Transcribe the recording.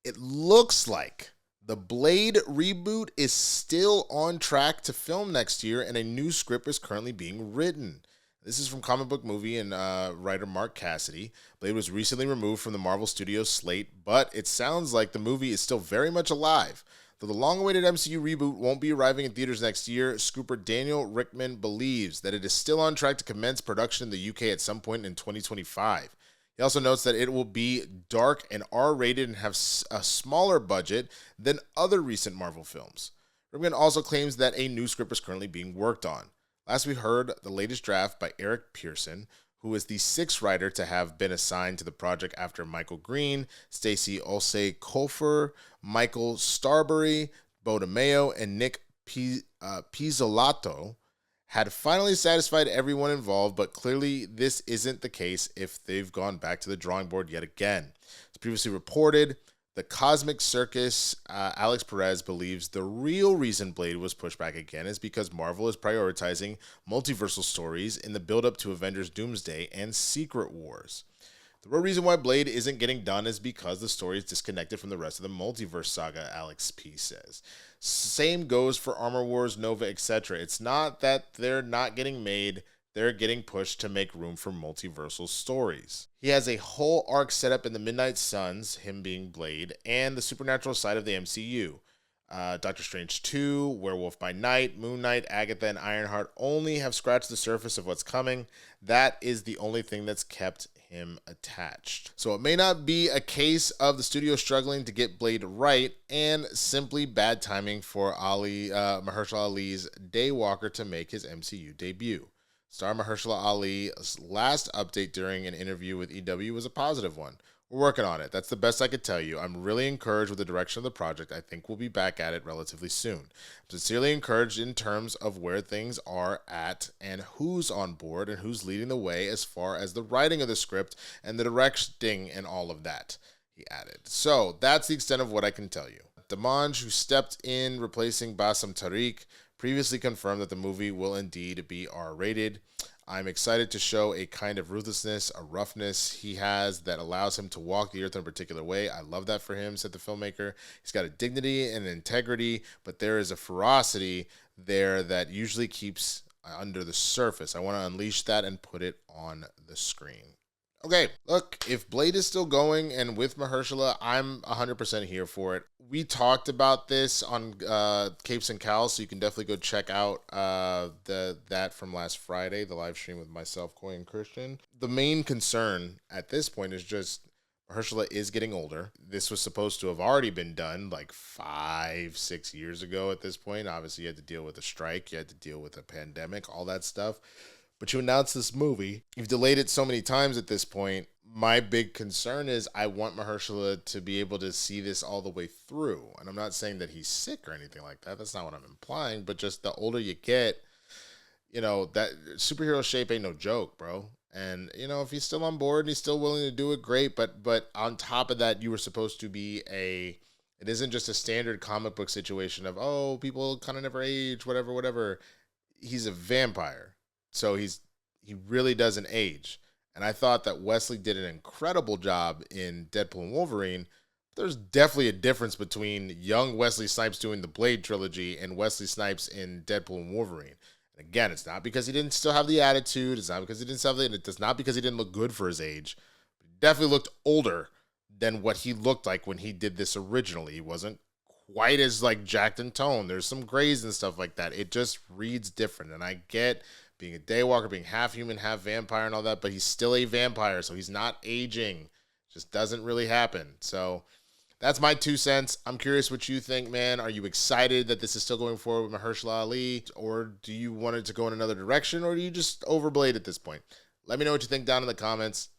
It looks like the Blade reboot is still on track to film next year, and a new script is currently being written. This is from comic book movie and writer Mark Cassidy. Blade was recently removed from the Marvel Studios slate, but it sounds like the movie is still very much alive. Though the long-awaited MCU reboot won't be arriving in theaters next year, scooper Daniel Rickman believes that it is still on track to commence production in the UK at some point in 2025. He also notes that it will be dark and R-rated and have a smaller budget than other recent Marvel films. Rickman also claims that a new script is currently being worked on. Last we heard the latest draft by Eric Pearson, who is the sixth writer to have been assigned to the project after Michael Green, Stacey Olsey-Kofer, Michael Starbury, Bo DeMeo, and Nick Pizzolatto had finally satisfied everyone involved, but clearly this isn't the case if they've gone back to the drawing board yet again. As previously reported, the Cosmic Circus, Alex Perez believes the real reason Blade was pushed back again is because Marvel is prioritizing multiversal stories in the build-up to Avengers Doomsday and Secret Wars. The real reason why Blade isn't getting done is because the story is disconnected from the rest of the multiverse saga, Alex P. says. Same goes for Armor Wars, Nova, etc. It's not that they're not getting made, they're getting pushed to make room for multiversal stories. He has a whole arc set up in the Midnight Suns, him being Blade, and the supernatural side of the MCU. Doctor Strange 2, Werewolf by Night, Moon Knight, Agatha, and Ironheart only have scratched the surface of what's coming. That is the only thing that's kept him attached. So it may not be a case of the studio struggling to get Blade right and simply bad timing for Mahershala Ali's Daywalker to make his MCU debut. Star Mahershala Ali's last update during an interview with EW was a positive one. We're working on it. That's the best I could tell you. I'm really encouraged with the direction of the project. I think we'll be back at it relatively soon. I'm sincerely encouraged in terms of where things are at and who's on board and who's leading the way as far as the writing of the script and the directing and all of that, he added. So that's the extent of what I can tell you. Damanj, who stepped in replacing Bassam Tariq, previously confirmed that the movie will indeed be R-rated. I'm excited to show a kind of ruthlessness, a roughness he has that allows him to walk the earth in a particular way. I love that for him, said the filmmaker. He's got a dignity and an integrity, but there is a ferocity there that usually keeps under the surface. I want to unleash that and put it on the screen. Okay, look, if Blade is still going and with Mahershala, I'm 100% here for it. We talked about this on Capes and Cals, so you can definitely go check out that from last Friday, the live stream with myself, Coy, and Christian. The main concern at this point is just Mahershala is getting older. This was supposed to have already been done like 5-6 years ago at this point. Obviously, you had to deal with a strike, you had to deal with a pandemic, all that stuff. But you announced this movie. You've delayed it so many times at this point. My big concern is I want Mahershala to be able to see this all the way through. And I'm not saying that he's sick or anything like that. That's not what I'm implying. But just the older you get, you know, that superhero shape ain't no joke, bro. And, you know, if he's still on board and he's still willing to do it, great. But on top of that, you were supposed to be it isn't just a standard comic book situation of, oh, people kind of never age, whatever. He's a vampire. So he really doesn't age. And I thought that Wesley did an incredible job in Deadpool and Wolverine. There's definitely a difference between young Wesley Snipes doing the Blade trilogy and Wesley Snipes in Deadpool and Wolverine. And again, it's not because he didn't still have the attitude. It's not because he didn't still have it's not because he didn't look good for his age. He definitely looked older than what he looked like when he did this originally. He wasn't quite as like jacked in tone. There's some grays and stuff like that. It just reads different. And I get being a daywalker, being half human, half vampire and all that, but he's still a vampire, so he's not aging. It just doesn't really happen. So that's my 2 cents. I'm curious what you think, man. Are you excited that this is still going forward with Mahershala Ali, or do you want it to go in another direction, or do you just overblade at this point? Let me know what you think down in the comments.